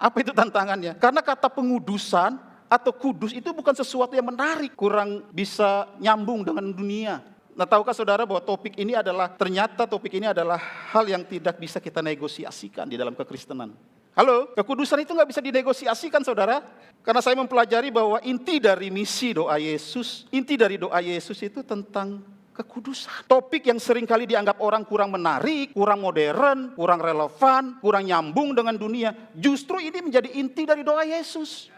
Apa itu tantangannya? Karena kata pengudusan atau kudus itu bukan sesuatu yang menarik, kurang bisa nyambung dengan dunia. Nah, tahukah saudara bahwa ternyata topik ini adalah hal yang tidak bisa kita negosiasikan di dalam kekristenan. Halo, kekudusan itu nggak bisa dinegosiasikan, saudara. Karena saya mempelajari bahwa inti dari doa Yesus itu tentang kekudusan. Topik yang seringkali dianggap orang kurang menarik, kurang modern, kurang relevan, kurang nyambung dengan dunia. Justru ini menjadi inti dari doa Yesus.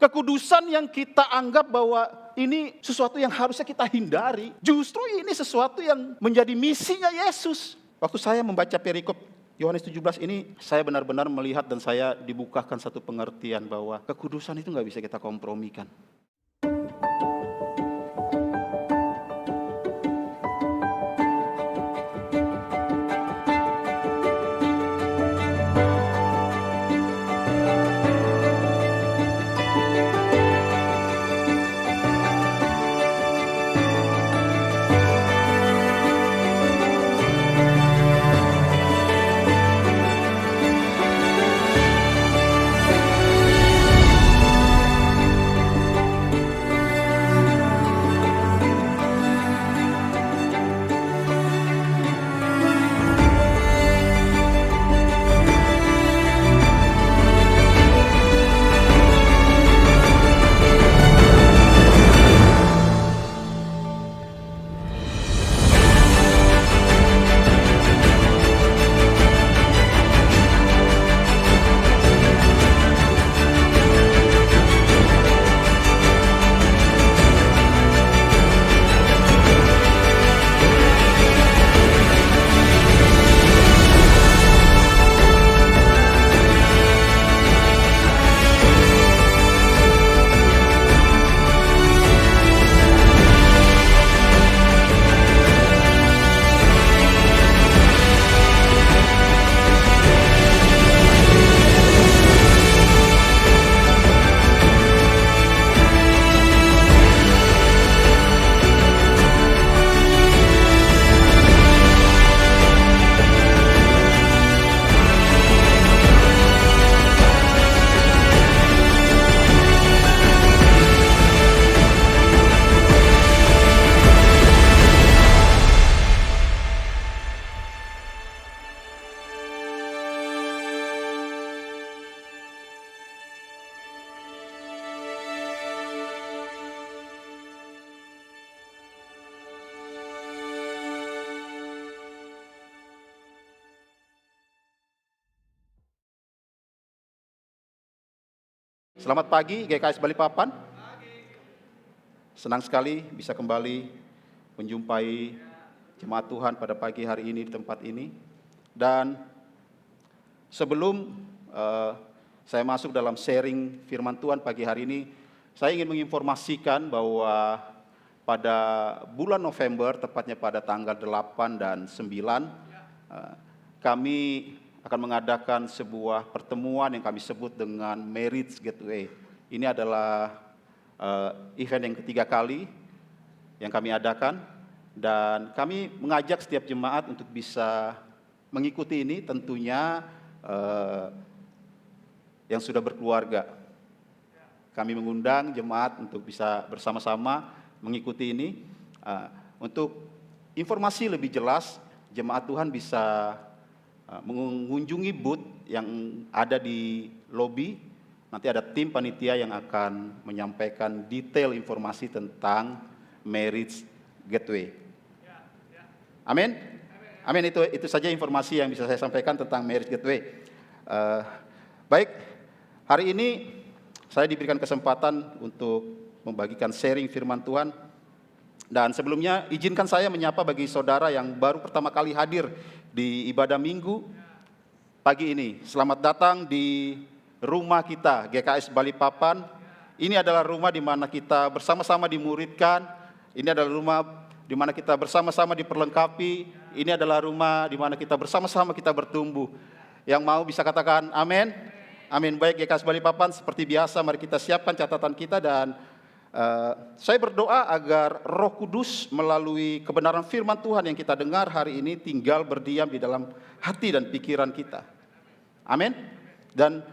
Kekudusan yang kita anggap bahwa ini sesuatu yang harusnya kita hindari, justru ini sesuatu yang menjadi misinya Yesus. Waktu saya membaca perikop Yohanes 17 ini, saya benar-benar melihat dan saya dibukakan satu pengertian bahwa kekudusan itu nggak bisa kita kompromikan. Selamat pagi GKS Balikpapan. Senang sekali bisa kembali menjumpai jemaat Tuhan pada pagi hari ini di tempat ini. Dan sebelum saya masuk dalam sharing firman Tuhan pagi hari ini, saya ingin menginformasikan bahwa pada bulan November, tepatnya pada tanggal 8 dan 9, kami akan mengadakan sebuah pertemuan yang kami sebut dengan Marriage Gateway. Ini adalah event yang ketiga kali yang kami adakan, dan kami mengajak setiap jemaat untuk bisa mengikuti ini, tentunya yang sudah berkeluarga. Kami mengundang jemaat untuk bisa bersama-sama mengikuti ini. Untuk informasi lebih jelas, jemaat Tuhan bisa mengunjungi booth yang ada di lobi. Nanti ada tim panitia yang akan menyampaikan detail informasi tentang Marriage Gateway. Amin. Amin. Itu saja informasi yang bisa saya sampaikan tentang Marriage Gateway. Baik, hari ini saya diberikan kesempatan untuk membagikan sharing firman Tuhan. Dan sebelumnya izinkan saya menyapa bagi saudara yang baru pertama kali hadir di ibadah minggu pagi ini. Selamat datang di rumah kita, GKS Balikpapan. Ini adalah rumah di mana kita bersama-sama dimuridkan. Ini adalah rumah di mana kita bersama-sama diperlengkapi. Ini adalah rumah di mana kita bersama-sama kita bertumbuh. Yang mau bisa katakan amin? Amin. Baik, GKS Balikpapan, seperti biasa mari kita siapkan catatan kita, dan saya berdoa agar Roh Kudus melalui kebenaran firman Tuhan yang kita dengar hari ini tinggal berdiam di dalam hati dan pikiran kita. Amin. Dan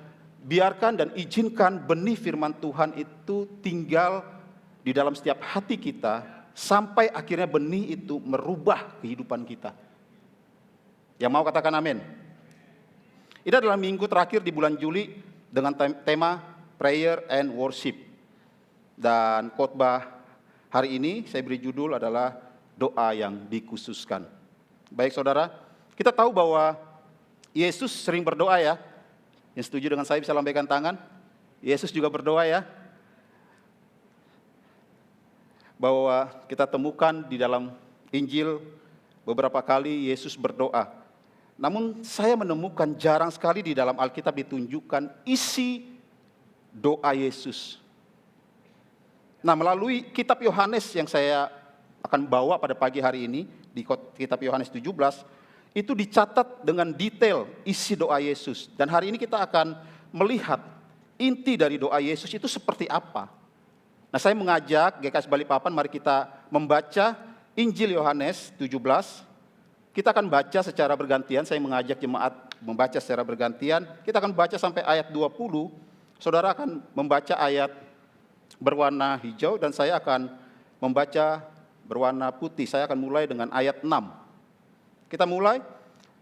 biarkan dan izinkan benih firman Tuhan itu tinggal di dalam setiap hati kita, sampai akhirnya benih itu merubah kehidupan kita. Yang mau katakan amin? Ini adalah minggu terakhir di bulan Juli dengan tema Prayer and Worship. Dan khotbah hari ini saya beri judul adalah doa yang dikhususkan. Baik saudara, kita tahu bahwa Yesus sering berdoa ya. Yang setuju dengan saya bisa lambaikan tangan. Yesus juga berdoa ya. Bahwa kita temukan di dalam Injil beberapa kali Yesus berdoa. Namun saya menemukan jarang sekali di dalam Alkitab ditunjukkan isi doa Yesus. Nah, melalui kitab Yohanes yang saya akan bawa pada pagi hari ini, di kitab Yohanes 17, itu dicatat dengan detail isi doa Yesus. Dan hari ini kita akan melihat inti dari doa Yesus itu seperti apa. Nah, saya mengajak GKS Balikpapan, mari kita membaca Injil Yohanes 17. Kita akan baca secara bergantian, saya mengajak jemaat membaca secara bergantian. Kita akan baca sampai ayat 20, saudara akan membaca ayat berwarna hijau dan saya akan membaca berwarna putih. Saya akan mulai dengan ayat 6. Kita mulai.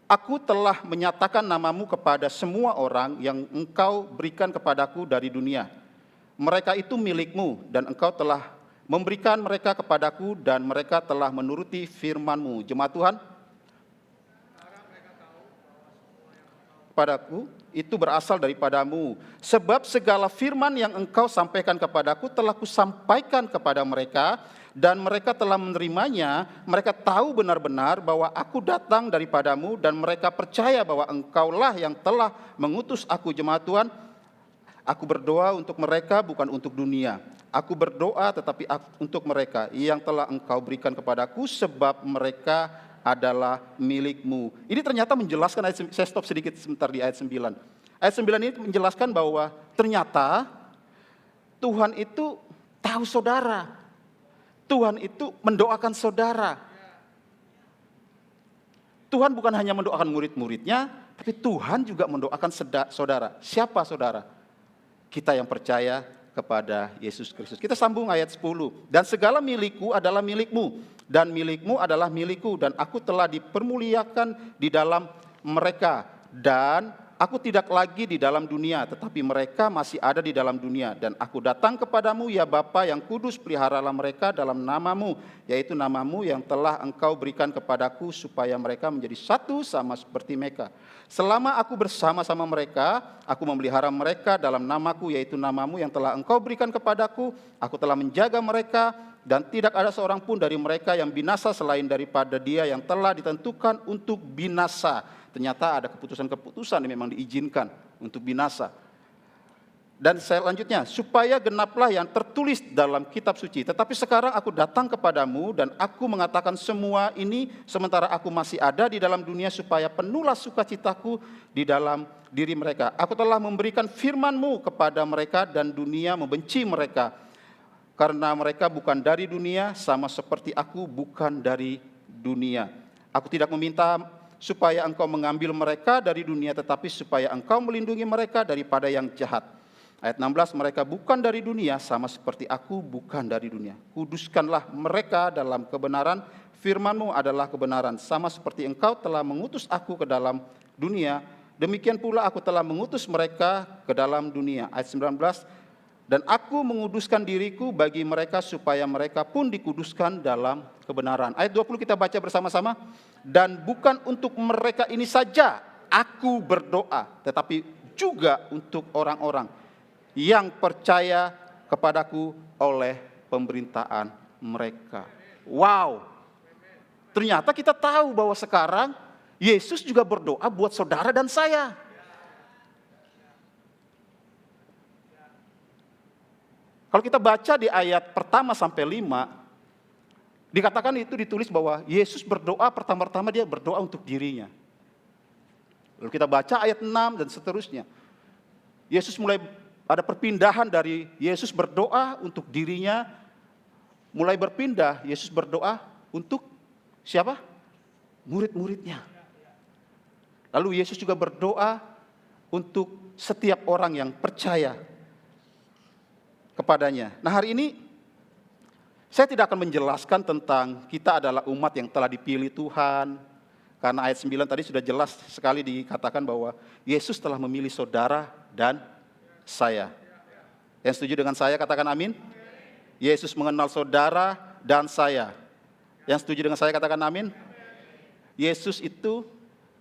Aku telah menyatakan namamu kepada semua orang yang engkau berikan kepadaku dari dunia. Mereka itu milikmu dan engkau telah memberikan mereka kepadaku dan mereka telah menuruti firman-Mu. Jemaat Tuhan, kepadaku itu berasal daripadamu. Sebab segala firman yang engkau sampaikan kepadaku telah kusampaikan kepada mereka, dan mereka telah menerimanya. Mereka tahu benar-benar bahwa aku datang daripadamu, dan mereka percaya bahwa engkaulah yang telah mengutus aku. Jemaat Tuhan, aku berdoa untuk mereka, bukan untuk dunia. Aku berdoa tetapi untuk mereka yang telah engkau berikan kepadaku, sebab mereka adalah milikmu. Ini ternyata menjelaskan, saya stop sedikit sebentar di ayat 9. Ayat 9 ini menjelaskan bahwa ternyata Tuhan itu tahu saudara. Tuhan itu mendoakan saudara. Tuhan bukan hanya mendoakan murid-muridnya, tapi Tuhan juga mendoakan saudara. Siapa saudara? Kita yang percaya kepada Yesus Kristus. Kita sambung ayat 10. Dan segala milikku adalah milikmu, dan milikmu adalah milikku, dan aku telah dipermuliakan di dalam mereka. Dan aku tidak lagi di dalam dunia, tetapi mereka masih ada di dalam dunia. Dan aku datang kepadamu, ya Bapa yang kudus, peliharalah mereka dalam namamu, yaitu namamu yang telah engkau berikan kepadaku, supaya mereka menjadi satu sama seperti mereka. Selama aku bersama-sama mereka, aku memelihara mereka dalam namaku, yaitu namamu yang telah engkau berikan kepadaku. Aku telah menjaga mereka, dan tidak ada seorang pun dari mereka yang binasa selain daripada dia yang telah ditentukan untuk binasa. Ternyata ada keputusan-keputusan yang memang diizinkan untuk binasa. Dan saya lanjutnya, supaya genaplah yang tertulis dalam kitab suci. Tetapi sekarang aku datang kepadamu dan aku mengatakan semua ini sementara aku masih ada di dalam dunia, supaya penuhlah sukacitaku di dalam diri mereka. Aku telah memberikan firman-Mu kepada mereka dan dunia membenci mereka. Karena mereka bukan dari dunia, sama seperti aku bukan dari dunia. Aku tidak meminta supaya engkau mengambil mereka dari dunia, tetapi supaya engkau melindungi mereka daripada yang jahat. Ayat 16, mereka bukan dari dunia, sama seperti aku bukan dari dunia. Kuduskanlah mereka dalam kebenaran, firman-Mu adalah kebenaran. Sama seperti engkau telah mengutus aku ke dalam dunia, demikian pula aku telah mengutus mereka ke dalam dunia. Ayat 19, dan aku menguduskan diriku bagi mereka, supaya mereka pun dikuduskan dalam kebenaran. Ayat 20 kita baca bersama-sama. Dan bukan untuk mereka ini saja aku berdoa, tetapi juga untuk orang-orang yang percaya kepadaku oleh pemberitaan mereka. Wow. Ternyata kita tahu bahwa sekarang Yesus juga berdoa buat saudara dan saya. Kalau kita baca di ayat pertama sampai 5, dikatakan itu ditulis bahwa Yesus berdoa, pertama-tama dia berdoa untuk dirinya. Lalu kita baca ayat 6 dan seterusnya. Yesus mulai ada perpindahan dari Yesus berdoa untuk dirinya, mulai berpindah Yesus berdoa untuk siapa? Murid-muridnya. Lalu Yesus juga berdoa untuk setiap orang yang percaya kepadanya. Nah, hari ini saya tidak akan menjelaskan tentang kita adalah umat yang telah dipilih Tuhan. Karena ayat 9 tadi sudah jelas sekali dikatakan bahwa Yesus telah memilih saudara dan saya. Yang setuju dengan saya katakan amin. Yesus mengenal saudara dan saya. Yang setuju dengan saya katakan amin. Yesus itu,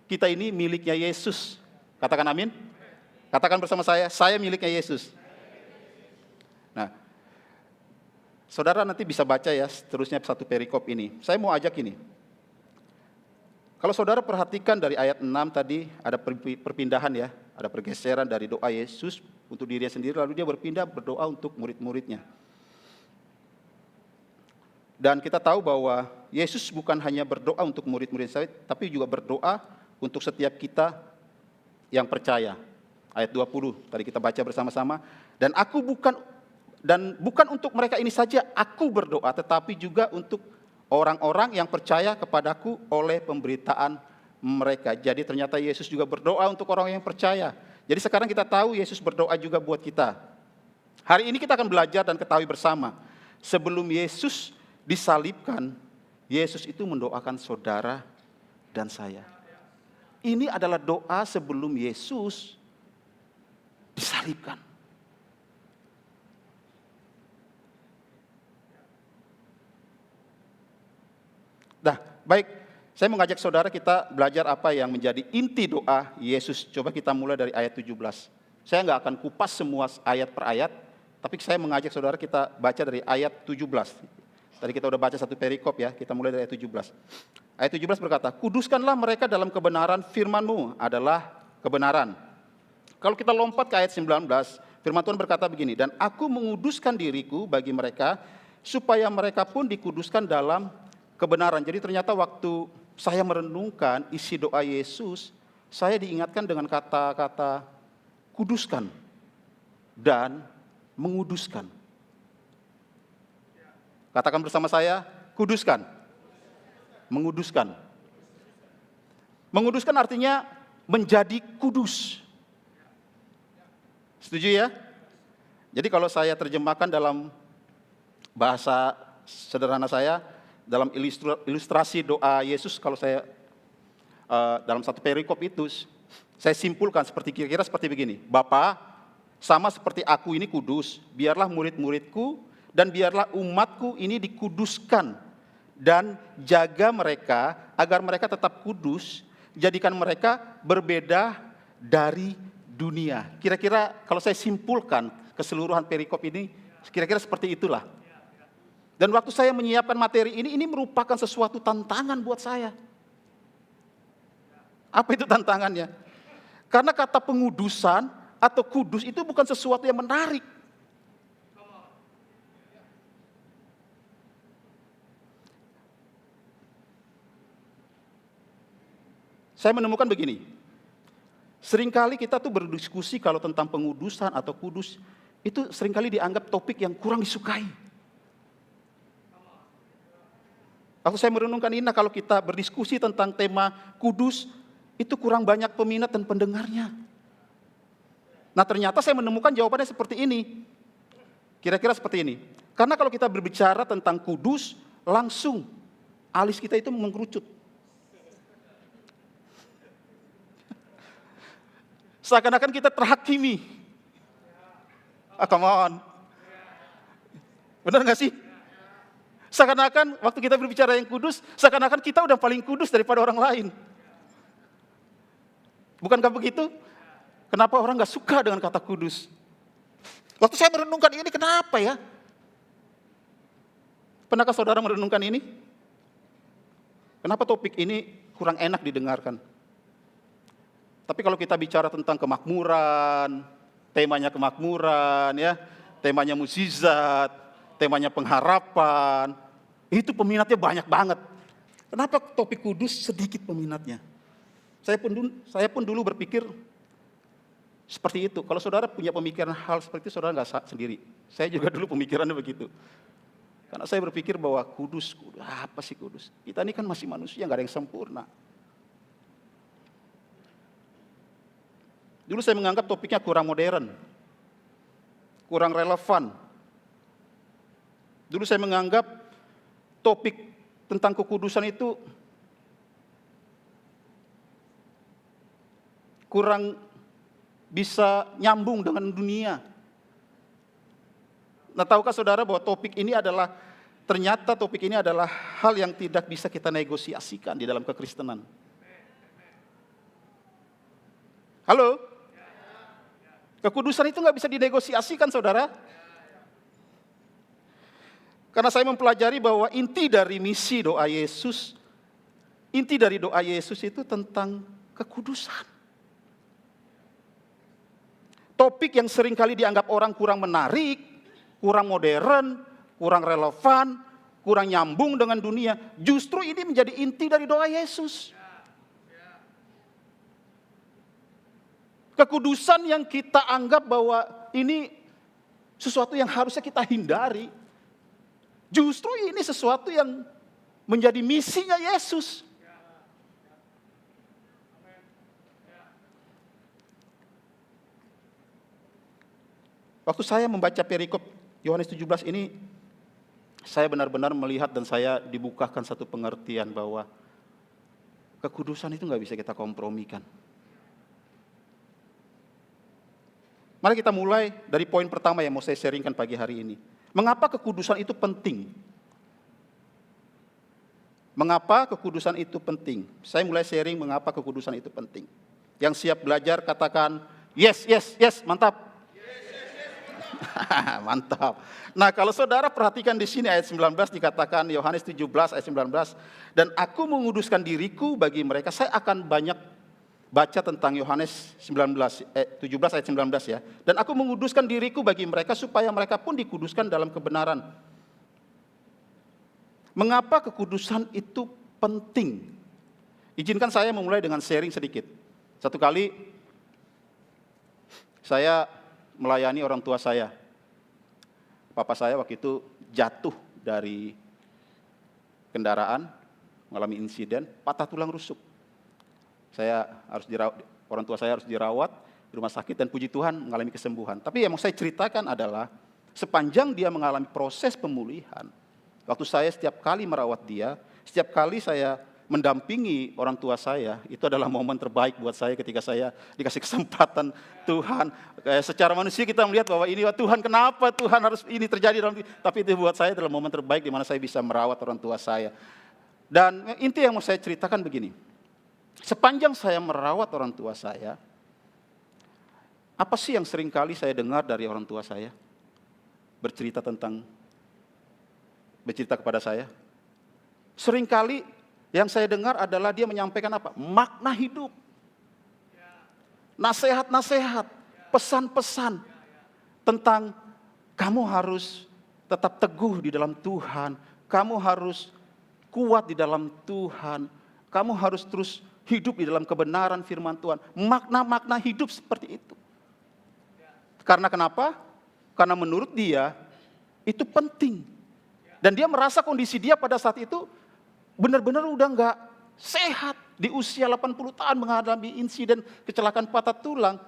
kita ini miliknya Yesus. Katakan amin. Katakan bersama saya miliknya Yesus. Nah, saudara nanti bisa baca ya seterusnya satu perikop ini. Saya mau ajak ini. Kalau saudara perhatikan dari ayat 6 tadi ada perpindahan ya. Ada pergeseran dari doa Yesus untuk dirinya sendiri, lalu dia berpindah berdoa untuk murid-muridnya. Dan kita tahu bahwa Yesus bukan hanya berdoa untuk murid-murid saya, tapi juga berdoa untuk setiap kita yang percaya. Ayat 20 tadi kita baca bersama-sama. Dan bukan untuk mereka ini saja aku berdoa, tetapi juga untuk orang-orang yang percaya kepadaku oleh pemberitaan mereka. Jadi ternyata Yesus juga berdoa untuk orang yang percaya. Jadi sekarang kita tahu Yesus berdoa juga buat kita. Hari ini kita akan belajar dan ketahui bersama. Sebelum Yesus disalibkan, Yesus itu mendoakan saudara dan saya. Ini adalah doa sebelum Yesus disalibkan. Nah, baik, saya mengajak saudara kita belajar apa yang menjadi inti doa Yesus. Coba kita mulai dari ayat 17. Saya nggak akan kupas semua ayat per ayat, tapi saya mengajak saudara kita baca dari ayat 17. Tadi kita udah baca satu perikop ya, kita mulai dari ayat 17. Ayat 17 berkata, kuduskanlah mereka dalam kebenaran, firman-Mu adalah kebenaran. Kalau kita lompat ke ayat 19, firman Tuhan berkata begini, dan aku menguduskan diriku bagi mereka, supaya mereka pun dikuduskan dalam kebenaran. Jadi ternyata waktu saya merenungkan isi doa Yesus, saya diingatkan dengan kata-kata kuduskan dan menguduskan. Katakan bersama saya, kuduskan, menguduskan. Menguduskan artinya menjadi kudus. Setuju ya? Jadi kalau saya terjemahkan dalam bahasa sederhana saya, dalam ilustrasi doa Yesus, kalau saya dalam satu perikop itu, saya simpulkan kira-kira seperti begini. Bapa, sama seperti aku ini kudus, biarlah murid-muridku dan biarlah umatku ini dikuduskan. Dan jaga mereka agar mereka tetap kudus, jadikan mereka berbeda dari dunia. Kira-kira kalau saya simpulkan keseluruhan perikop ini, kira-kira seperti itulah. Dan waktu saya menyiapkan materi ini merupakan sesuatu tantangan buat saya. Apa itu tantangannya? Karena kata pengudusan atau kudus itu bukan sesuatu yang menarik. Saya menemukan begini, seringkali kita tuh berdiskusi kalau tentang pengudusan atau kudus, itu seringkali dianggap topik yang kurang disukai. Waktu saya merenungkan ini, kalau kita berdiskusi tentang tema kudus, itu kurang banyak peminat dan pendengarnya. Nah ternyata saya menemukan jawabannya seperti ini. Kira-kira seperti ini. Karena kalau kita berbicara tentang kudus, langsung alis kita itu mengkerucut. Seakan-akan kita terhakimi. Come on. Benar gak sih? Seakan-akan waktu kita berbicara yang kudus, seakan-akan kita udah paling kudus daripada orang lain. Bukankah begitu? Kenapa orang gak suka dengan kata kudus? Waktu saya merenungkan ini, kenapa ya? Pernahkah saudara merenungkan ini? Kenapa topik ini kurang enak didengarkan? Tapi kalau kita bicara tentang kemakmuran, temanya kemakmuran, ya, temanya mukjizat, temanya pengharapan, itu peminatnya banyak banget. Kenapa topik kudus sedikit peminatnya? Saya pun dulu berpikir seperti itu. Kalau saudara punya pemikiran hal seperti itu, saudara nggak sendiri. Saya juga dulu pemikirannya begitu. Karena saya berpikir bahwa kudus, apa sih kudus? Kita ini kan masih manusia, nggak ada yang sempurna. Dulu saya menganggap topiknya kurang modern, kurang relevan. Dulu saya menganggap topik tentang kekudusan itu kurang bisa nyambung dengan dunia. Nah, tahukah saudara bahwa ternyata topik ini adalah hal yang tidak bisa kita negosiasikan di dalam kekristenan. Halo? Kekudusan itu nggak bisa dinegosiasikan, saudara. Karena saya mempelajari bahwa inti dari misi doa Yesus, inti dari doa Yesus itu tentang kekudusan. Topik yang seringkali dianggap orang kurang menarik, kurang modern, kurang relevan, kurang nyambung dengan dunia. Justru ini menjadi inti dari doa Yesus. Kekudusan yang kita anggap bahwa ini sesuatu yang harusnya kita hindari. Justru ini sesuatu yang menjadi misinya Yesus. Waktu saya membaca perikop Yohanes 17 ini, saya benar-benar melihat dan saya dibukakan satu pengertian bahwa kekudusan itu nggak bisa kita kompromikan. Mari kita mulai dari poin pertama yang mau saya sharingkan pagi hari ini. Mengapa kekudusan itu penting? Mengapa kekudusan itu penting? Saya mulai sharing mengapa kekudusan itu penting. Yang siap belajar katakan, yes, yes, yes, mantap. Mantap. Nah, kalau saudara perhatikan di sini ayat 19 dikatakan Yohanes 17 ayat 19, dan aku menguduskan diriku bagi mereka. Saya akan banyak baca tentang Yohanes 17 ayat 19 ya. Dan aku menguduskan diriku bagi mereka supaya mereka pun dikuduskan dalam kebenaran. Mengapa kekudusan itu penting? Izinkan saya memulai dengan sharing sedikit. Satu kali saya melayani orang tua saya. Papa saya waktu itu jatuh dari kendaraan, mengalami insiden, patah tulang rusuk. Orang tua saya harus dirawat di rumah sakit dan puji Tuhan mengalami kesembuhan. Tapi yang mau saya ceritakan adalah sepanjang dia mengalami proses pemulihan, waktu saya setiap kali merawat dia, setiap kali saya mendampingi orang tua saya, itu adalah momen terbaik buat saya ketika saya dikasih kesempatan Tuhan. Secara manusia kita melihat bahwa ini, Tuhan kenapa Tuhan harus ini terjadi, tapi itu buat saya adalah momen terbaik di mana saya bisa merawat orang tua saya. Dan inti yang mau saya ceritakan begini, sepanjang saya merawat orang tua saya, apa sih yang sering kali saya dengar dari orang tua saya? Bercerita kepada saya. Seringkali yang saya dengar adalah dia menyampaikan apa? Makna hidup. Nasihat-nasihat, pesan-pesan tentang kamu harus tetap teguh di dalam Tuhan, kamu harus kuat di dalam Tuhan, kamu harus terus hidup di dalam kebenaran firman Tuhan. Makna-makna hidup seperti itu. Karena kenapa? Karena menurut dia itu penting. Dan dia merasa kondisi dia pada saat itu benar-benar udah nggak sehat. Di usia 80 tahun mengalami insiden kecelakaan patah tulang.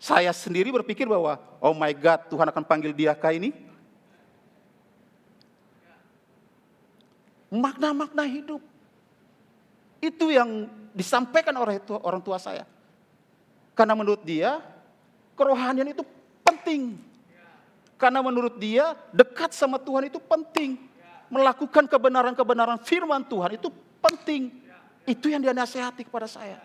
Saya sendiri berpikir bahwa, oh my God, Tuhan akan panggil dia ke ini. Makna-makna hidup. Itu yang disampaikan oleh orang tua saya. Karena menurut dia, kerohanian itu penting. Karena menurut dia, dekat sama Tuhan itu penting. Melakukan kebenaran-kebenaran firman Tuhan itu penting. Itu yang dia nasihati kepada saya.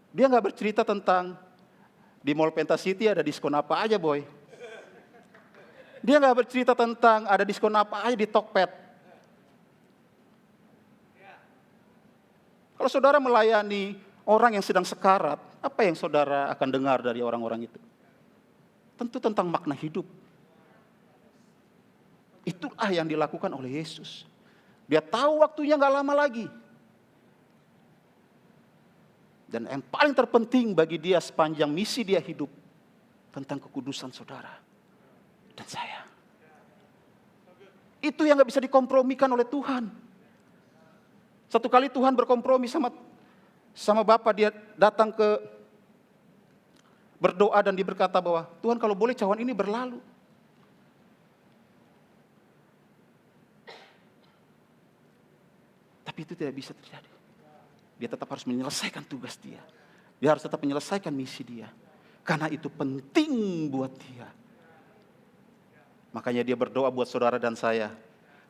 Dia nggak bercerita tentang di Mall Pentasiti ada diskon apa aja, boy. Dia nggak bercerita tentang ada diskon apa aja di Tokped. Kalau saudara melayani orang yang sedang sekarat, apa yang saudara akan dengar dari orang-orang itu? Tentu tentang makna hidup. Itulah yang dilakukan oleh Yesus. Dia tahu waktunya gak lama lagi. Dan yang paling terpenting bagi dia sepanjang misi dia hidup, tentang kekudusan saudara dan saya. Itu yang gak bisa dikompromikan oleh Tuhan. Satu kali Tuhan berkompromi sama Bapa dia datang berdoa dan dia berkata bahwa Tuhan kalau boleh cawan ini berlalu. Tapi itu tidak bisa terjadi. Dia tetap harus menyelesaikan tugas dia. Dia harus tetap menyelesaikan misi dia. Karena itu penting buat dia. Makanya dia berdoa buat saudara dan saya.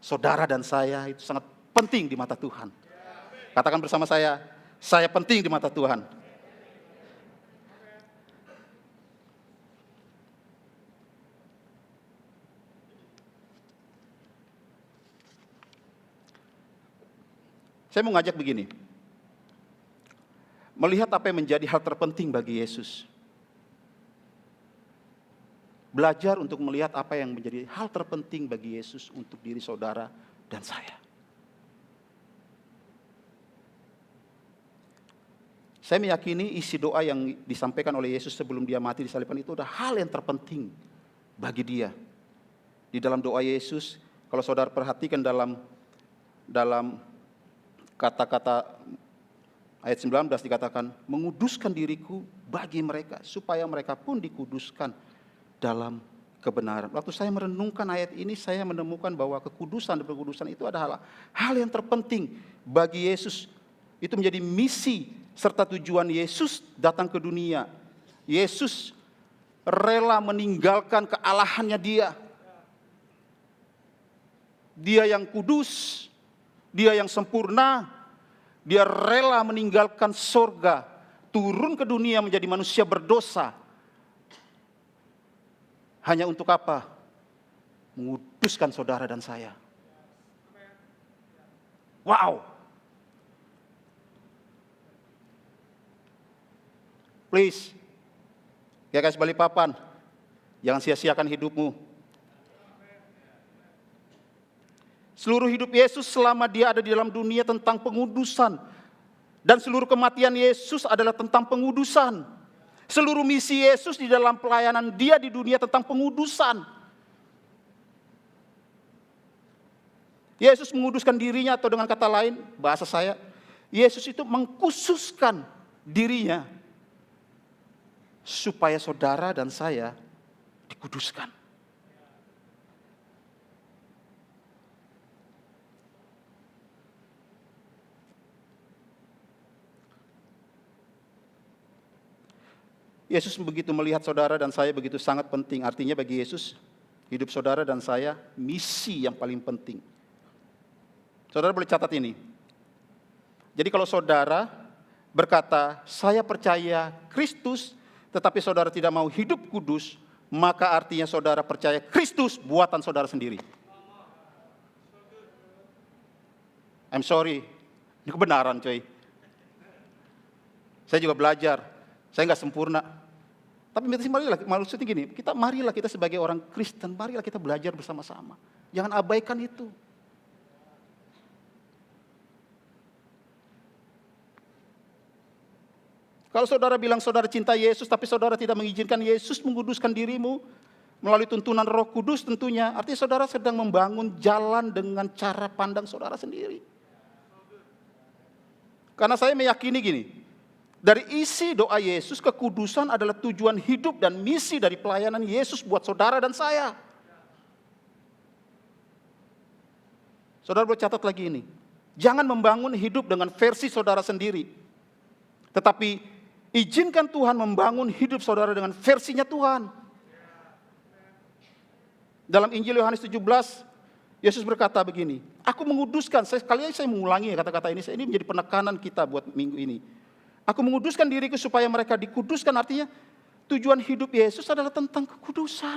Saudara dan saya itu sangat penting di mata Tuhan. Katakan bersama saya penting di mata Tuhan. Saya mau ngajak begini. Melihat apa yang menjadi hal terpenting bagi Yesus. Belajar untuk melihat apa yang menjadi hal terpenting bagi Yesus untuk diri saudara dan saya. Saya meyakini isi doa yang disampaikan oleh Yesus sebelum dia mati di saliban itu adalah hal yang terpenting bagi dia. Di dalam doa Yesus, kalau saudara perhatikan dalam kata-kata ayat 19 dikatakan, menguduskan diriku bagi mereka, supaya mereka pun dikuduskan dalam kebenaran. Waktu saya merenungkan ayat ini, saya menemukan bahwa kekudusan dan perkudusan itu adalah hal yang terpenting bagi Yesus. Itu menjadi misi serta tujuan Yesus datang ke dunia. Yesus rela meninggalkan kealahannya dia. Dia yang kudus, dia yang sempurna, dia rela meninggalkan sorga, turun ke dunia menjadi manusia berdosa. Hanya untuk apa? Menguduskan saudara dan saya. Wow. Please, GKS Balikpapan, jangan sia-siakan hidupmu. Seluruh hidup Yesus selama dia ada di dalam dunia tentang pengudusan. Dan seluruh kematian Yesus adalah tentang pengudusan. Seluruh misi Yesus di dalam pelayanan dia di dunia tentang pengudusan. Yesus menguduskan dirinya, atau dengan kata lain, bahasa saya, Yesus itu mengkhususkan dirinya supaya saudara dan saya dikuduskan. Yesus begitu melihat saudara dan saya begitu sangat penting. Artinya bagi Yesus, hidup saudara dan saya misi yang paling penting. Saudara boleh catat ini. Jadi kalau saudara berkata, saya percaya Kristus, tetapi saudara tidak mau hidup kudus, maka artinya saudara percaya Kristus buatan saudara sendiri. I'm sorry, ini kebenaran coy. Saya juga belajar, saya nggak sempurna. Tapi maksudnya gini, marilah kita sebagai orang Kristen, marilah kita belajar bersama-sama. Jangan abaikan itu. Kalau saudara bilang saudara cinta Yesus, tapi saudara tidak mengizinkan Yesus menguduskan dirimu melalui tuntunan Roh Kudus tentunya, artinya saudara sedang membangun jalan dengan cara pandang saudara sendiri. Karena saya meyakini gini, dari isi doa Yesus, kekudusan adalah tujuan hidup dan misi dari pelayanan Yesus buat saudara dan saya. Saudara boleh catat lagi ini. Jangan membangun hidup dengan versi saudara sendiri. Tetapi izinkan Tuhan membangun hidup saudara dengan versinya Tuhan. Dalam Injil Yohanes 17, Yesus berkata begini, aku menguduskan, sekali lagi saya mengulangi kata-kata ini menjadi penekanan kita buat minggu ini. Aku menguduskan diriku supaya mereka dikuduskan, artinya tujuan hidup Yesus adalah tentang kekudusan.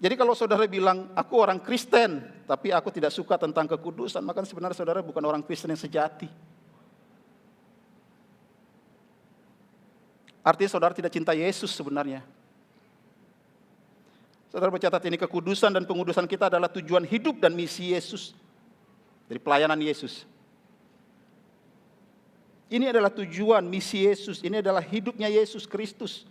Jadi kalau saudara bilang, aku orang Kristen, tapi aku tidak suka tentang kekudusan, maka sebenarnya saudara bukan orang Kristen yang sejati. Artinya saudara tidak cinta Yesus sebenarnya. Saudara bercatat ini, kekudusan dan pengudusan kita adalah tujuan hidup dan misi Yesus. Dari pelayanan Yesus. Ini adalah tujuan misi Yesus, ini adalah hidupnya Yesus Kristus.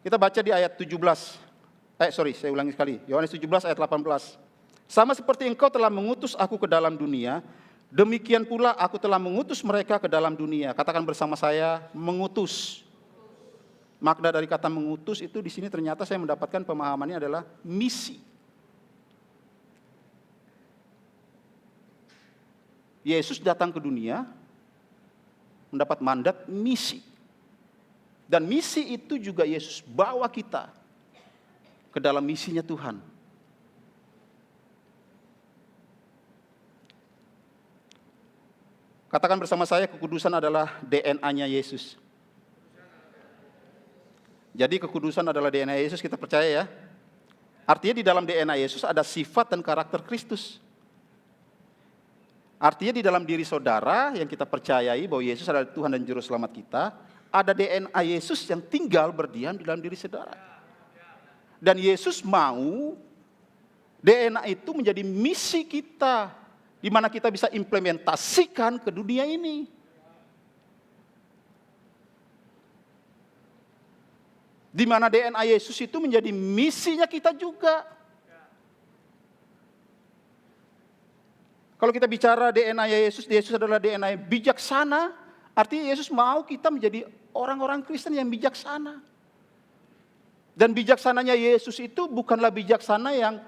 Kita baca di ayat 17. Saya ulangi sekali. Yohanes 17 ayat 18. Sama seperti engkau telah mengutus aku ke dalam dunia, demikian pula aku telah mengutus mereka ke dalam dunia. Katakan bersama saya, mengutus. Makna dari kata mengutus itu di sini ternyata saya mendapatkan pemahamannya adalah misi. Yesus datang ke dunia mendapat mandat misi. Dan misi itu juga Yesus bawa kita ke dalam misinya Tuhan. Katakan bersama saya, kekudusan adalah DNA-nya Yesus. Jadi kekudusan adalah DNA Yesus, kita percaya ya. Artinya di dalam DNA Yesus ada sifat dan karakter Kristus. Artinya di dalam diri saudara yang kita percayai bahwa Yesus adalah Tuhan dan Juru Selamat kita, ada DNA Yesus yang tinggal berdiam di dalam diri saudara. Dan Yesus mau DNA itu menjadi misi kita, di mana kita bisa implementasikan ke dunia ini. Di mana DNA Yesus itu menjadi misinya kita juga. Kalau kita bicara DNA Yesus, Yesus adalah DNA bijaksana, artinya Yesus mau kita menjadi orang-orang Kristen yang bijaksana. Dan bijaksananya Yesus itu bukanlah bijaksana yang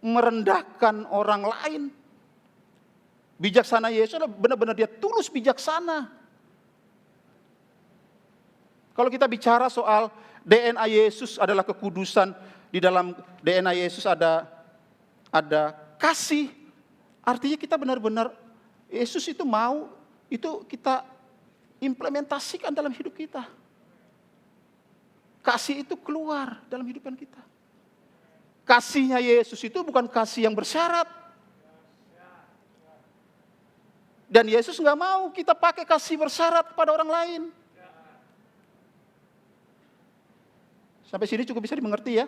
merendahkan orang lain. Bijaksana Yesus adalah benar-benar dia tulus bijaksana. Kalau kita bicara soal DNA Yesus adalah kekudusan, di dalam DNA Yesus ada kasih. Artinya kita benar-benar Yesus itu mau itu kita implementasikan dalam hidup kita. Kasih itu keluar dalam hidupan kita. Kasihnya Yesus itu bukan kasih yang bersyarat. Dan Yesus nggak mau kita pakai kasih bersyarat kepada orang lain. Sampai sini cukup bisa dimengerti ya.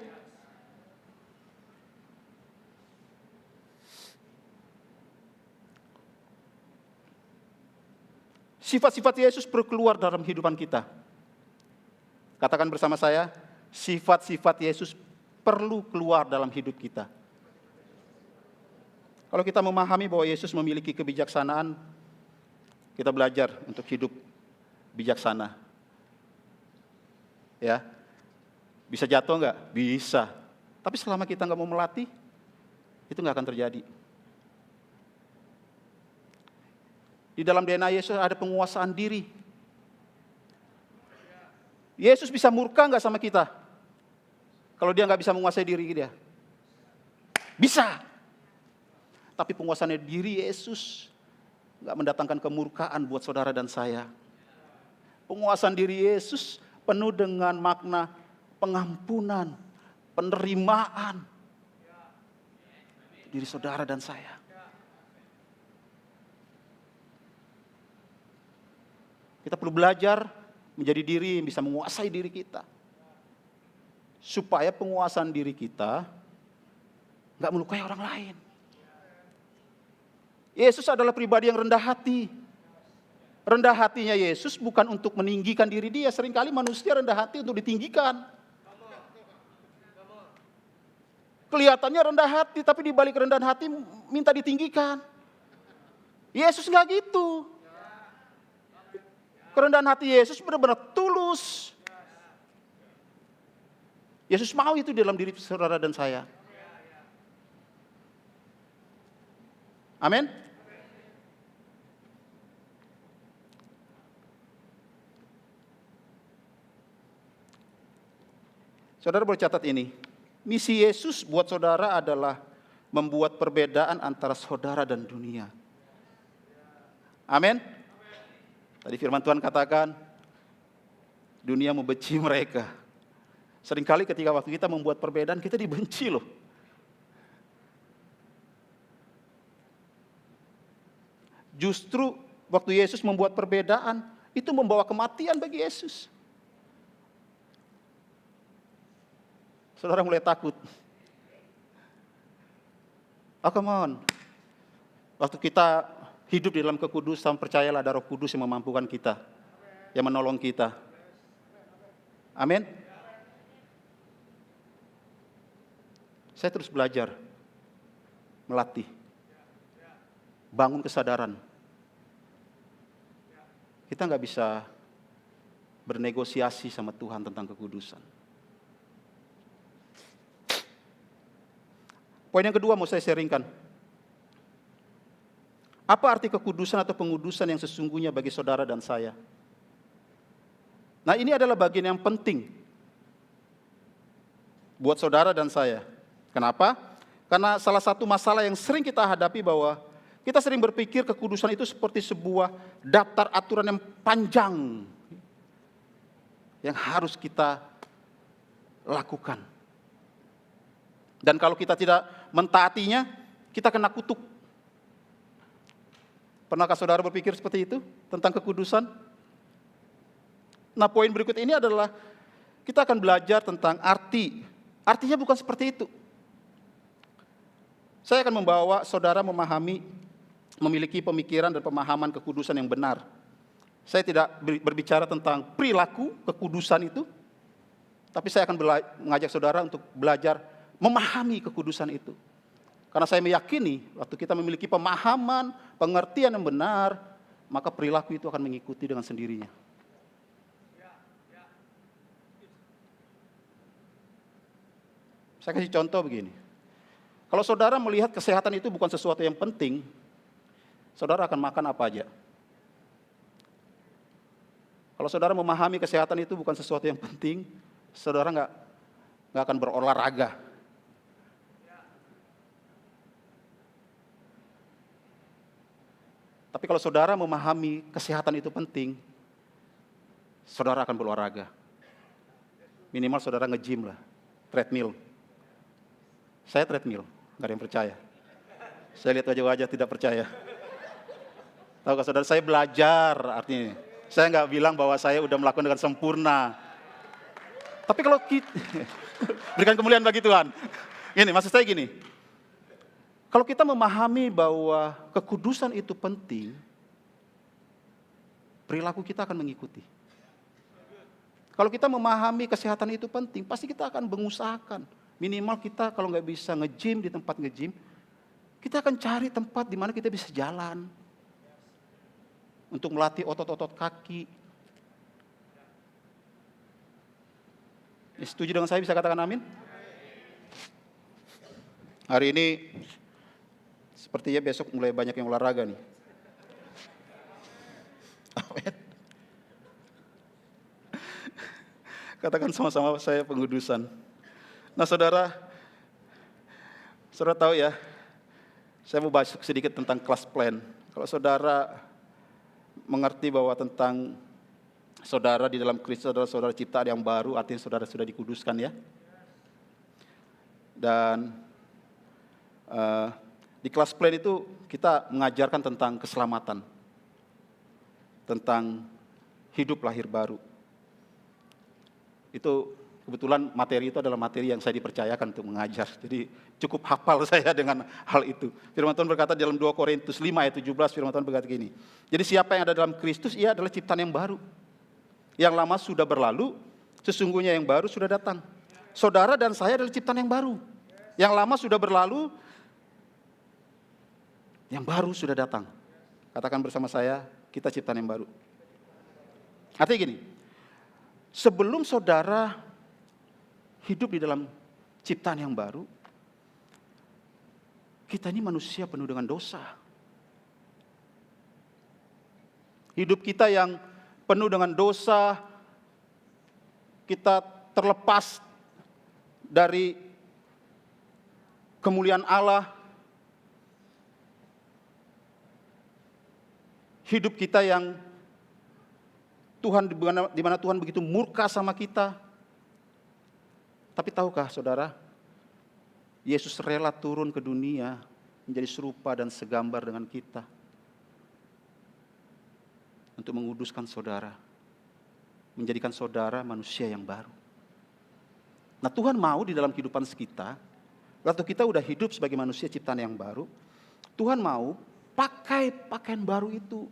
Sifat-sifat Yesus perlu keluar dalam kehidupan kita. Katakan bersama saya, sifat-sifat Yesus perlu keluar dalam hidup kita. Kalau kita memahami bahwa Yesus memiliki kebijaksanaan, kita belajar untuk hidup bijaksana. Ya, bisa jatuh nggak? Bisa. Tapi selama kita nggak mau melatih, itu nggak akan terjadi. Di dalam DNA Yesus ada penguasaan diri. Yesus bisa murka nggak sama kita? Kalau dia nggak bisa menguasai diri dia, bisa. Tapi penguasaan diri Yesus nggak mendatangkan kemurkaan buat saudara dan saya. Penguasaan diri Yesus penuh dengan makna pengampunan, penerimaan diri saudara dan saya. Kita perlu belajar menjadi diri yang bisa menguasai diri kita. Supaya penguasaan diri kita nggak melukai orang lain. Yesus adalah pribadi yang rendah hati. Rendah hatinya Yesus bukan untuk meninggikan diri dia. Seringkali manusia rendah hati untuk ditinggikan. Kelihatannya rendah hati, tapi di balik rendahan hati minta ditinggikan. Yesus nggak gitu. Kerendahan hati Yesus benar-benar tulus. Yesus mau itu dalam diri saudara dan saya. Amin. Saudara boleh catat ini. Misi Yesus buat saudara adalah membuat perbedaan antara saudara dan dunia. Amin. Tadi firman Tuhan katakan, dunia membenci mereka. Seringkali ketika waktu kita membuat perbedaan, kita dibenci loh. Justru waktu Yesus membuat perbedaan, itu membawa kematian bagi Yesus. Saudara mulai takut. Oh come on. Waktu kita hidup di dalam kekudusan, percayalah ada Roh Kudus yang memampukan kita, yang menolong kita. Amin. Saya terus belajar melatih. Bangun kesadaran. Kita nggak bisa bernegosiasi sama Tuhan tentang kekudusan. Poin yang kedua mau saya sharingkan. Apa arti kekudusan atau pengudusan yang sesungguhnya bagi saudara dan saya? Nah, ini adalah bagian yang penting buat saudara dan saya. Kenapa? Karena salah satu masalah yang sering kita hadapi bahwa kita sering berpikir kekudusan itu seperti sebuah daftar aturan yang panjang yang harus kita lakukan. Dan kalau kita tidak mentaatinya, kita kena kutuk. Pernahkah saudara berpikir seperti itu tentang kekudusan? Nah, poin berikut ini adalah kita akan belajar tentang arti. Artinya bukan seperti itu. Saya akan membawa saudara memiliki pemikiran dan pemahaman kekudusan yang benar. Saya tidak berbicara tentang perilaku kekudusan itu, tapi saya akan mengajak saudara untuk belajar memahami kekudusan itu. Karena saya meyakini waktu kita memiliki pemahaman, pengertian yang benar, maka perilaku itu akan mengikuti dengan sendirinya. Saya kasih contoh begini. Kalau saudara melihat kesehatan itu bukan sesuatu yang penting, saudara akan makan apa aja. Kalau saudara memahami kesehatan itu bukan sesuatu yang penting, saudara nggak akan berolahraga. Tapi kalau saudara memahami kesehatan itu penting, saudara akan berolahraga. Minimal saudara nge-gym lah, treadmill. Saya treadmill, nggak ada yang percaya. Saya lihat wajah-wajah tidak percaya. Tahukah saudara, saya belajar artinya. Saya nggak bilang bahwa saya udah melakukan dengan sempurna. Tapi kalau kita, berikan kemuliaan bagi Tuhan. Gini, maksud saya gini. Kalau kita memahami bahwa kekudusan itu penting, perilaku kita akan mengikuti. Kalau kita memahami kesehatan itu penting, pasti kita akan mengusahakan. Minimal kita kalau nggak bisa nge-gym di tempat nge-gym, kita akan cari tempat di mana kita bisa jalan. Untuk melatih otot-otot kaki. Setuju dengan saya, bisa katakan amin? Hari ini sepertinya besok mulai banyak yang olahraga nih. Amin. Katakan sama-sama, saya pengudusan. Nah, saudara tahu ya, saya mau bahas sedikit tentang class plan. Kalau saudara mengerti bahwa tentang saudara di dalam Kristus adalah saudara ciptaan yang baru, artinya saudara sudah dikuduskan ya. Dan di class plan itu kita mengajarkan tentang keselamatan, tentang hidup lahir baru. Itu kebetulan materi itu adalah materi yang saya dipercayakan untuk mengajar. Jadi cukup hafal saya dengan hal itu. Firman Tuhan berkata dalam 2 Korintus 5 ayat 17, firman Tuhan berkata gini. Jadi siapa yang ada dalam Kristus, ia adalah ciptaan yang baru. Yang lama sudah berlalu, sesungguhnya yang baru sudah datang. Saudara dan saya adalah ciptaan yang baru. Yang lama sudah berlalu, yang baru sudah datang. Katakan bersama saya, kita ciptaan yang baru. Artinya gini, sebelum saudara hidup di dalam ciptaan yang baru, kita ini manusia penuh dengan dosa. Hidup kita yang penuh dengan dosa, kita terlepas dari kemuliaan Allah. Hidup kita yang Tuhan, di mana Tuhan begitu murka sama kita. Tapi tahukah saudara, Yesus rela turun ke dunia menjadi serupa dan segambar dengan kita untuk menguduskan saudara, menjadikan saudara manusia yang baru. Nah, Tuhan mau di dalam kehidupan kita, waktu kita udah hidup sebagai manusia ciptaan yang baru, Tuhan mau pakai pakaian baru itu.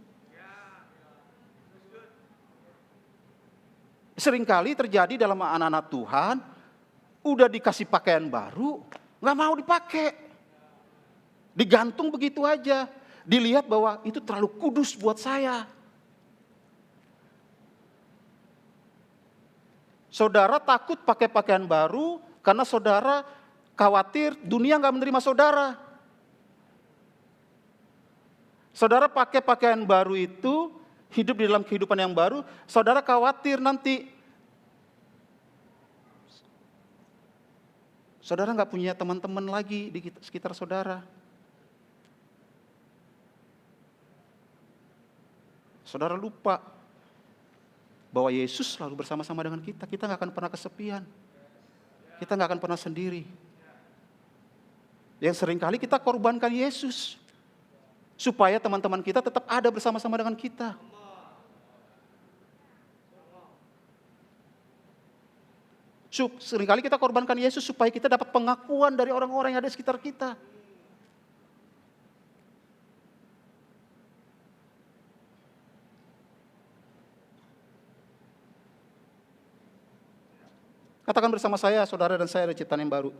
Seringkali terjadi dalam anak-anak Tuhan, udah dikasih pakaian baru, nggak mau dipakai. Digantung begitu aja. Dilihat bahwa itu terlalu kudus buat saya. Saudara takut pakai pakaian baru karena saudara khawatir dunia nggak menerima saudara. Saudara pakai pakaian baru itu, hidup di dalam kehidupan yang baru, saudara khawatir nanti saudara nggak punya teman-teman lagi di sekitar saudara. Saudara lupa bahwa Yesus selalu bersama-sama dengan kita. Kita nggak akan pernah kesepian. Kita nggak akan pernah sendiri. Yang seringkali kita korbankan Yesus supaya teman-teman kita tetap ada bersama-sama dengan kita. Seringkali kita korbankan Yesus supaya kita dapat pengakuan dari orang-orang yang ada di sekitar kita. Katakan bersama saya, saudara dan saya ada ciptaan yang baru.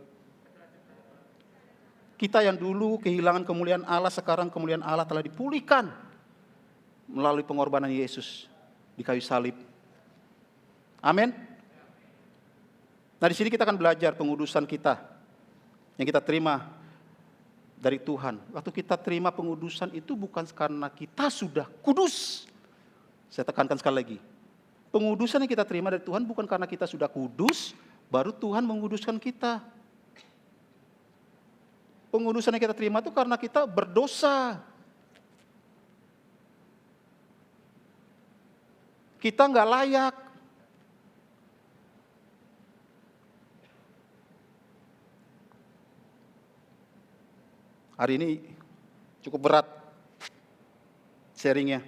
Kita yang dulu kehilangan kemuliaan Allah, sekarang kemuliaan Allah telah dipulihkan melalui pengorbanan Yesus di kayu salib. Amin. Nah, di sini kita akan belajar pengudusan kita yang kita terima dari Tuhan. Waktu kita terima pengudusan itu bukan karena kita sudah kudus. Saya tekankan sekali lagi. Pengudusan yang kita terima dari Tuhan bukan karena kita sudah kudus, baru Tuhan menguduskan kita. Pengudusan yang kita terima itu karena kita berdosa. Kita nggak layak. Hari ini cukup berat sharingnya.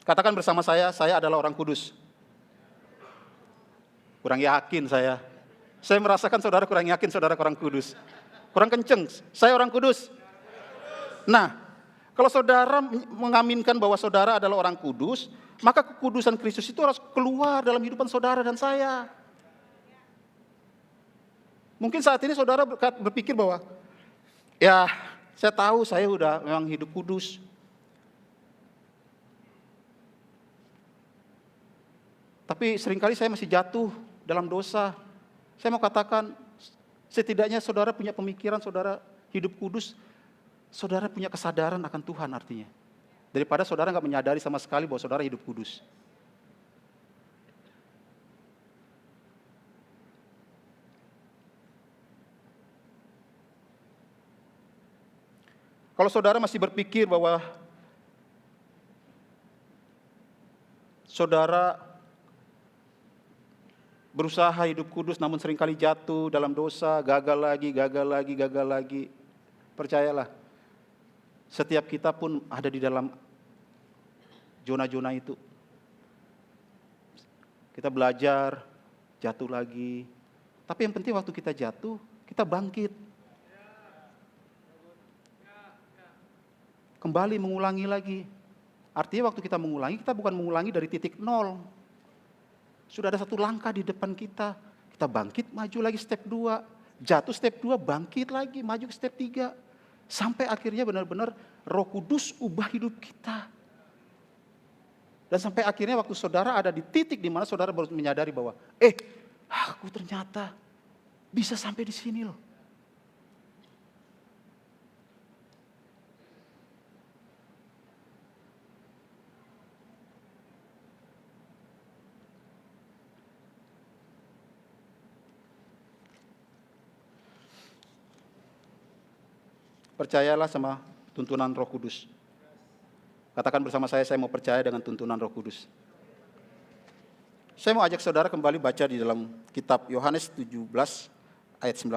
Katakan bersama saya adalah orang kudus. Kurang yakin saya. Saya merasakan saudara kurang yakin saudara orang kudus. Kurang kenceng, saya orang kudus. Nah, kalau saudara mengaminkan bahwa saudara adalah orang kudus, maka kekudusan Kristus itu harus keluar dalam kehidupan saudara dan saya. Mungkin saat ini saudara berpikir bahwa, ya saya tahu saya udah memang hidup kudus. Tapi seringkali saya masih jatuh dalam dosa. Saya mau katakan, setidaknya saudara punya pemikiran, saudara hidup kudus, saudara punya kesadaran akan Tuhan artinya. Daripada saudara nggak menyadari sama sekali bahwa saudara hidup kudus. Kalau saudara masih berpikir bahwa saudara berusaha hidup kudus namun seringkali jatuh dalam dosa, gagal lagi. Percayalah, setiap kita pun ada di dalam zona-zona itu. Kita belajar, jatuh lagi. Tapi yang penting waktu kita jatuh, kita bangkit. Kembali mengulangi lagi. Artinya waktu kita mengulangi, kita bukan mengulangi dari titik nol. Sudah ada satu langkah di depan kita. Kita bangkit, maju lagi step 2. Jatuh step 2, bangkit lagi, maju ke step 3. Sampai akhirnya benar-benar Roh Kudus ubah hidup kita. Dan sampai akhirnya waktu saudara ada di titik di mana saudara baru menyadari bahwa, aku ternyata bisa sampai di sini loh. Percayalah sama tuntunan Roh Kudus. Katakan bersama saya mau percaya dengan tuntunan Roh Kudus. Saya mau ajak saudara kembali baca di dalam kitab Yohanes 17 ayat 19.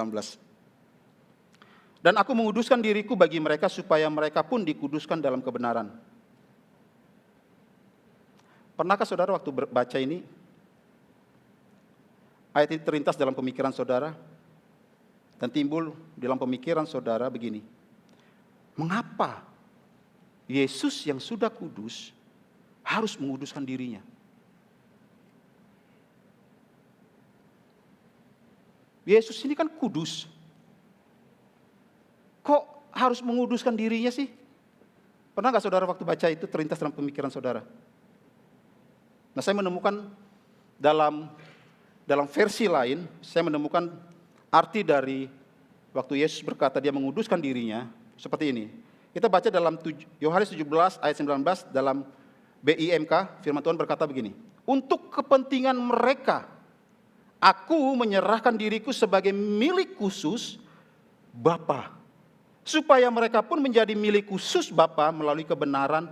Dan aku menguduskan diriku bagi mereka supaya mereka pun dikuduskan dalam kebenaran. Pernahkah saudara waktu baca ini, ayat ini terlintas dalam pemikiran saudara, dan timbul dalam pemikiran saudara begini. Mengapa Yesus yang sudah kudus harus menguduskan dirinya? Yesus ini kan kudus. Kok harus menguduskan dirinya sih? Pernah nggak saudara waktu baca itu terlintas dalam pemikiran saudara? Nah, saya menemukan dalam versi lain, saya menemukan arti dari waktu Yesus berkata dia menguduskan dirinya seperti ini. Kita baca dalam Yohanes 17 ayat 19 dalam BIMK, firman Tuhan berkata begini. Untuk kepentingan mereka, aku menyerahkan diriku sebagai milik khusus Bapa, supaya mereka pun menjadi milik khusus Bapa melalui kebenaran.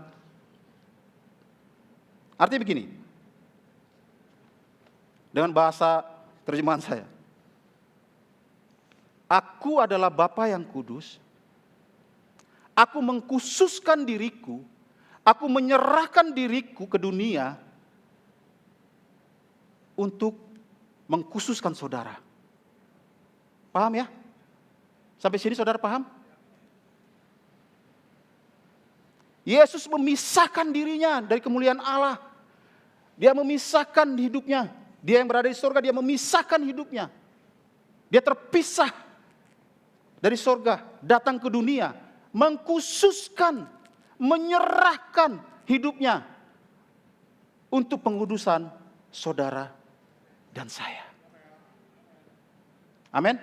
Artinya begini, dengan bahasa terjemahan saya, aku adalah Bapa yang kudus, aku mengkhususkan diriku, aku menyerahkan diriku ke dunia untuk mengkhususkan saudara. Paham ya? Sampai sini saudara paham? Yesus memisahkan dirinya dari kemuliaan Allah. Dia memisahkan hidupnya. Dia yang berada di surga, dia memisahkan hidupnya. Dia terpisah dari surga, datang ke dunia, mengkhususkan, menyerahkan hidupnya untuk pengudusan saudara dan saya. Amin.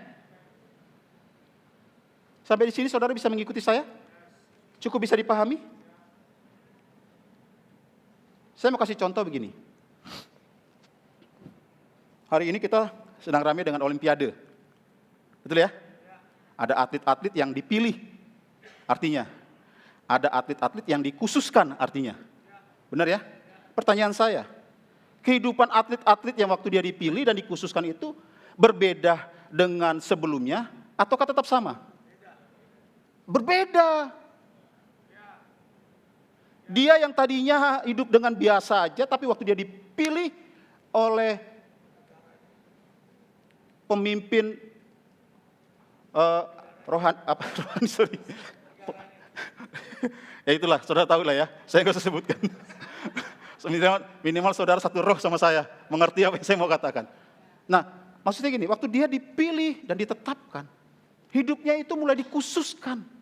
Sampai di sini saudara bisa mengikuti saya? Cukup bisa dipahami? Saya mau kasih contoh begini. Hari ini kita sedang ramai dengan Olimpiade. Betul ya? Ada atlet-atlet yang dipilih, artinya. Ada atlet-atlet yang dikhususkan, artinya. Benar ya? Pertanyaan saya, kehidupan atlet-atlet yang waktu dia dipilih dan dikhususkan itu berbeda dengan sebelumnya ataukah tetap sama? Berbeda. Dia yang tadinya hidup dengan biasa aja, tapi waktu dia dipilih oleh pemimpin rohani, sorry. Ya itulah, saudara tahu lah ya, saya nggak usah sebutkan. Minimal saudara satu roh sama saya, mengerti apa yang saya mau katakan. Nah, maksudnya gini, waktu dia dipilih dan ditetapkan, hidupnya itu mulai dikhususkan.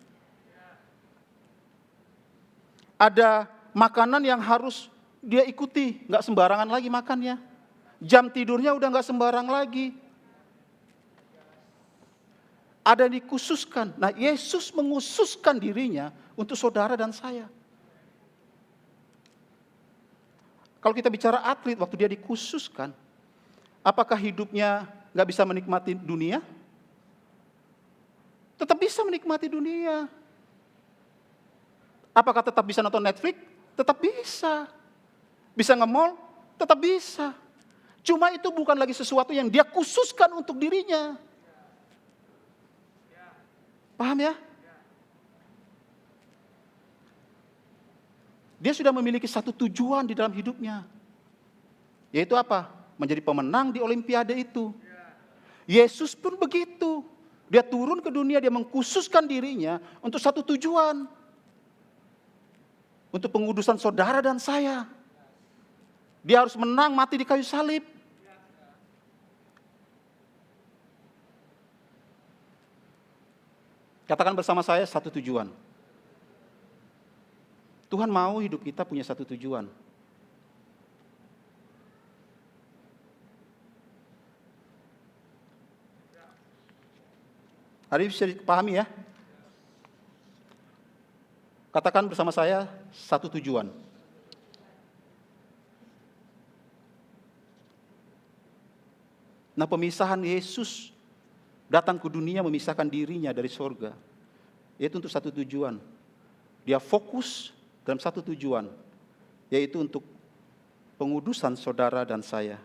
Ada makanan yang harus dia ikuti, nggak sembarangan lagi makannya. Jam tidurnya udah nggak sembarang lagi. Ada yang dikhususkan. Nah, Yesus menghususkan dirinya untuk saudara dan saya. Kalau kita bicara atlet, waktu dia dikhususkan, apakah hidupnya nggak bisa menikmati dunia? Tetap bisa menikmati dunia. Apakah tetap bisa nonton Netflix? Tetap bisa. Bisa nge-mall? Tetap bisa. Cuma itu bukan lagi sesuatu yang dia khususkan untuk dirinya. Paham ya? Dia sudah memiliki satu tujuan di dalam hidupnya. Yaitu apa? Menjadi pemenang di Olimpiade itu. Yesus pun begitu. Dia turun ke dunia, dia mengkhususkan dirinya untuk satu tujuan. Untuk pengudusan saudara dan saya. Dia harus menang mati di kayu salib. Katakan bersama saya satu tujuan. Tuhan mau hidup kita punya satu tujuan. Hari ini bisa dipahami ya? Katakan bersama saya satu tujuan. Nah, pemisahan Yesus datang ke dunia memisahkan dirinya dari sorga. Yaitu untuk satu tujuan. Dia fokus dalam satu tujuan. Yaitu untuk pengudusan saudara dan saya.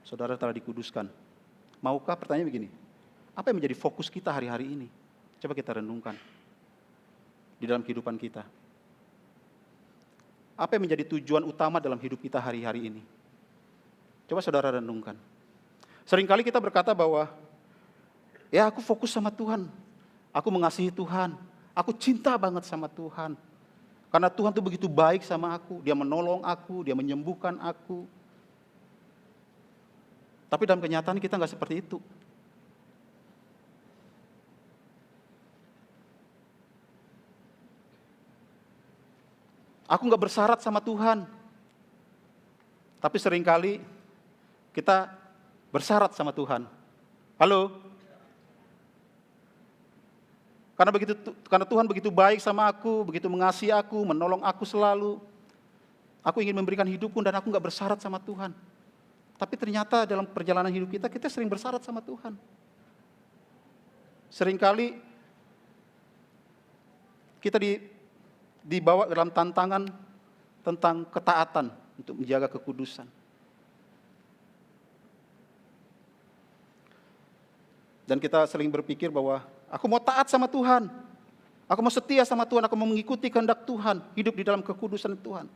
Saudara telah dikuduskan. Maukah, pertanyaan begini, apa yang menjadi fokus kita hari-hari ini? Coba kita renungkan di dalam kehidupan kita. Apa yang menjadi tujuan utama dalam hidup kita hari-hari ini? Coba saudara renungkan. Seringkali kita berkata bahwa, ya aku fokus sama Tuhan, aku mengasihi Tuhan, aku cinta banget sama Tuhan. Karena Tuhan tuh begitu baik sama aku, Dia menolong aku, Dia menyembuhkan aku. Tapi dalam kenyataan kita nggak seperti itu. Aku nggak bersyarat sama Tuhan. Tapi seringkali kita bersyarat sama Tuhan. Halo? Karena Tuhan begitu baik sama aku, begitu mengasihi aku, menolong aku selalu. Aku ingin memberikan hidupku dan aku nggak bersyarat sama Tuhan. Tapi ternyata dalam perjalanan hidup kita sering bersyarat sama Tuhan. Seringkali kita dibawa dalam tantangan tentang ketaatan untuk menjaga kekudusan. Dan kita sering berpikir bahwa aku mau taat sama Tuhan, aku mau setia sama Tuhan, aku mau mengikuti kehendak Tuhan, hidup di dalam kekudusan Tuhan.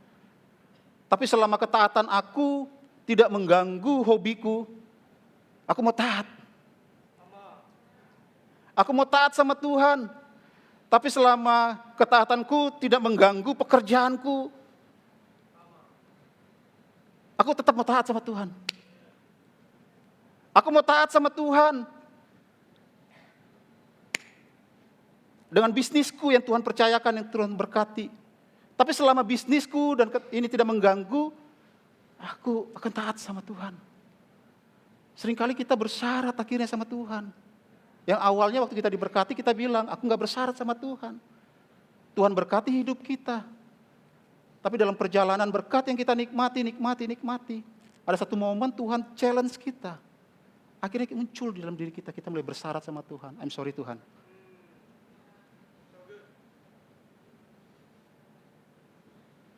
Tapi selama ketaatan aku tidak mengganggu hobiku, aku mau taat. Aku mau taat sama Tuhan. Tapi selama ketaatanku tidak mengganggu pekerjaanku, aku tetap mau taat sama Tuhan. Aku mau taat sama Tuhan. Dengan bisnisku yang Tuhan percayakan, yang Tuhan berkati. Tapi selama bisnisku dan ini tidak mengganggu, aku akan taat sama Tuhan. Seringkali kita bersyarat akhirnya sama Tuhan. Yang awalnya waktu kita diberkati kita bilang, aku gak bersyarat sama Tuhan. Tuhan berkati hidup kita. Tapi dalam perjalanan berkat yang kita nikmati. Ada satu momen Tuhan challenge kita. Akhirnya muncul di dalam diri kita mulai bersyarat sama Tuhan. I'm sorry Tuhan.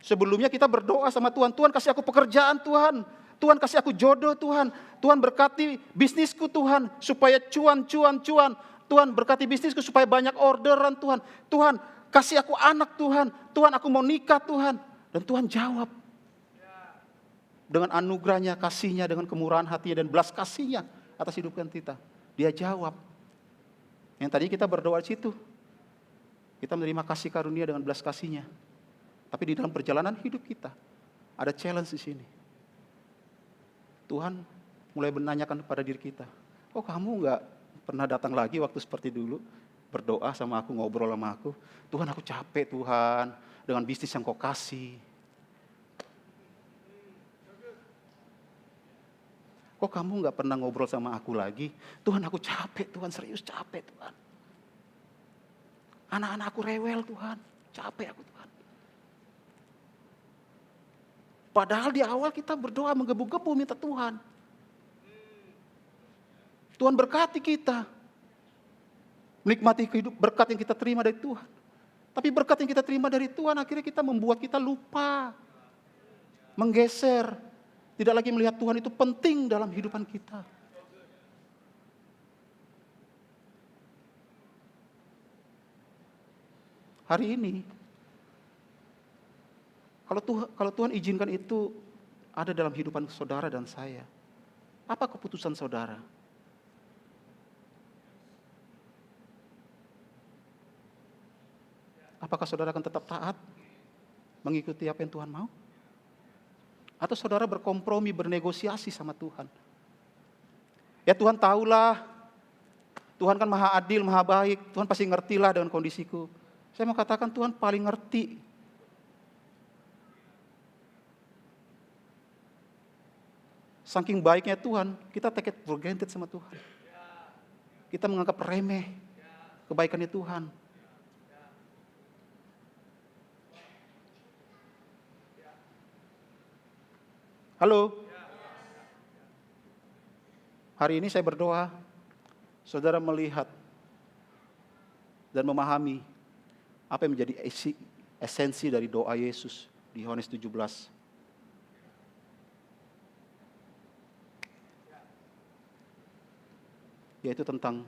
Sebelumnya kita berdoa sama Tuhan, Tuhan kasih aku pekerjaan Tuhan. Tuhan kasih aku jodoh Tuhan. Tuhan berkati bisnisku Tuhan, supaya cuan. Tuhan berkati bisnisku supaya banyak orderan Tuhan. Tuhan kasih aku anak Tuhan. Tuhan aku mau nikah Tuhan. Dan Tuhan jawab. Dengan anugerahnya, kasihnya, dengan kemurahan hatinya dan belas kasihnya atas hidup kita. Dia jawab. Yang tadi kita berdoa di situ. Kita menerima kasih karunia dengan belas kasihnya. Tapi di dalam perjalanan hidup kita ada challenge di sini. Tuhan mulai menanyakan kepada diri kita, kok kamu gak pernah datang lagi waktu seperti dulu, berdoa sama aku, ngobrol sama aku. Tuhan aku capek Tuhan, dengan bisnis yang kau kasih. Kok kamu gak pernah ngobrol sama aku lagi? Tuhan aku capek Tuhan, serius capek Tuhan. Anak-anak aku rewel Tuhan, capek aku Tuhan. Padahal di awal kita berdoa menggebu-gebu minta Tuhan. Tuhan berkati kita. Menikmati hidup berkat yang kita terima dari Tuhan. Tapi berkat yang kita terima dari Tuhan akhirnya kita membuat kita lupa. Menggeser. Tidak lagi melihat Tuhan itu penting dalam kehidupan kita. Hari ini kalau Tuhan izinkan itu ada dalam kehidupan saudara dan saya, apa keputusan saudara? Apakah saudara akan tetap taat, mengikuti apa yang Tuhan mau? Atau saudara berkompromi, bernegosiasi sama Tuhan? Ya Tuhan tahulah, Tuhan kan maha adil, maha baik, Tuhan pasti ngertilah dengan kondisiku. Saya mau katakan Tuhan paling ngerti. Saking baiknya Tuhan, kita take it for granted sama Tuhan. Kita menganggap remeh kebaikannya Tuhan. Halo. Hari ini saya berdoa, saudara melihat dan memahami apa yang menjadi esensi dari doa Yesus di Yohanes 17. Yaitu tentang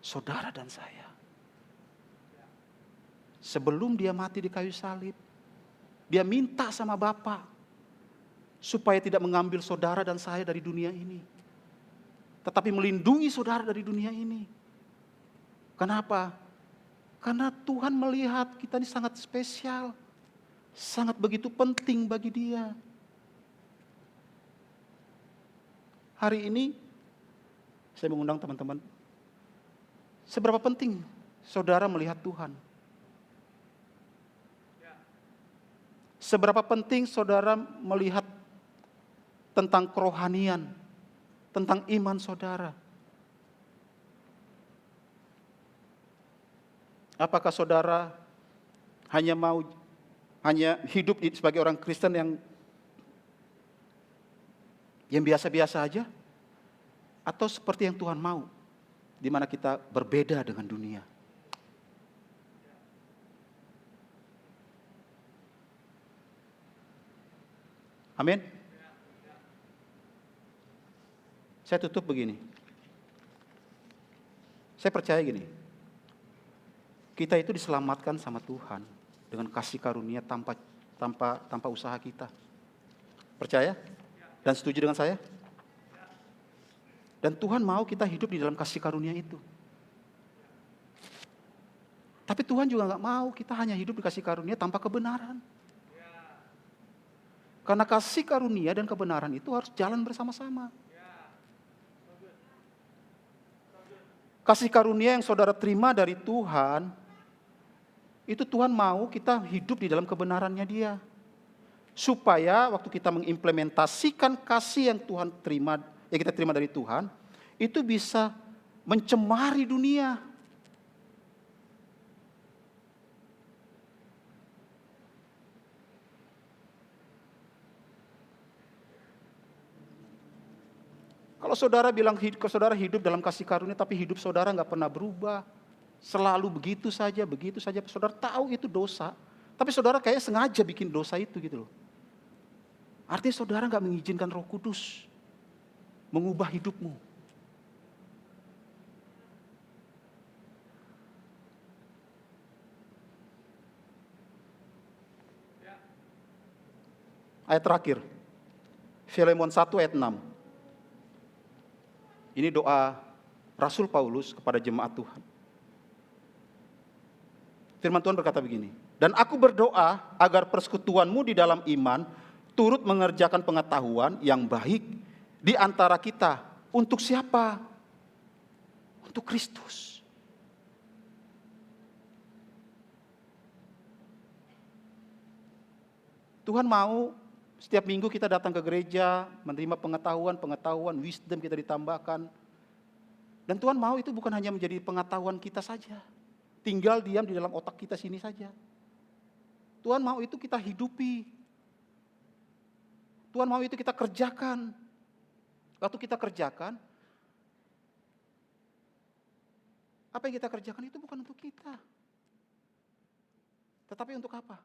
saudara dan saya. Sebelum dia mati di kayu salib, dia minta sama Bapa supaya tidak mengambil saudara dan saya dari dunia ini, tetapi melindungi saudara dari dunia ini. Kenapa? Karena Tuhan melihat kita ini sangat spesial. sangat begitu penting bagi dia. Hari ini saya mengundang teman-teman, seberapa penting saudara melihat Tuhan? Seberapa penting saudara melihat tentang kerohanian, tentang iman saudara? Apakah saudara hanya hidup sebagai orang Kristen yang biasa-biasa aja? Atau seperti yang Tuhan mau, di mana kita berbeda dengan dunia? Amin. Saya tutup begini. Saya percaya gini. Kita itu diselamatkan sama Tuhan dengan kasih karunia tanpa usaha kita. Percaya? Dan setuju dengan saya? Dan Tuhan mau kita hidup di dalam kasih karunia itu. Tapi Tuhan juga gak mau kita hanya hidup di kasih karunia tanpa kebenaran. Karena kasih karunia dan kebenaran itu harus jalan bersama-sama. Kasih karunia yang saudara terima dari Tuhan, itu Tuhan mau kita hidup di dalam kebenarannya Dia. Supaya waktu kita mengimplementasikan kasih yang kita terima dari Tuhan, itu bisa mencemari dunia. Kalau saudara bilang saudara hidup dalam kasih karunia, tapi hidup saudara nggak pernah berubah, selalu begitu saja, saudara tahu itu dosa, tapi saudara kayak sengaja bikin dosa itu gitu loh. Artinya saudara nggak mengizinkan Roh Kudus mengubah hidupmu. Ayat terakhir, Filemon 1 ayat 6. Ini doa Rasul Paulus kepada jemaat Tuhan. Firman Tuhan berkata begini, dan aku berdoa agar persekutuanmu di dalam iman turut mengerjakan pengetahuan yang baik di antara kita. Untuk siapa? Untuk Kristus. Tuhan mau setiap minggu kita datang ke gereja, menerima pengetahuan, wisdom kita ditambahkan. Dan Tuhan mau itu bukan hanya menjadi pengetahuan kita saja, tinggal diam di dalam otak kita sini saja. Tuhan mau itu kita hidupi. Tuhan mau itu kita kerjakan. Waktu kita kerjakan, apa yang kita kerjakan itu bukan untuk kita. Tetapi untuk apa?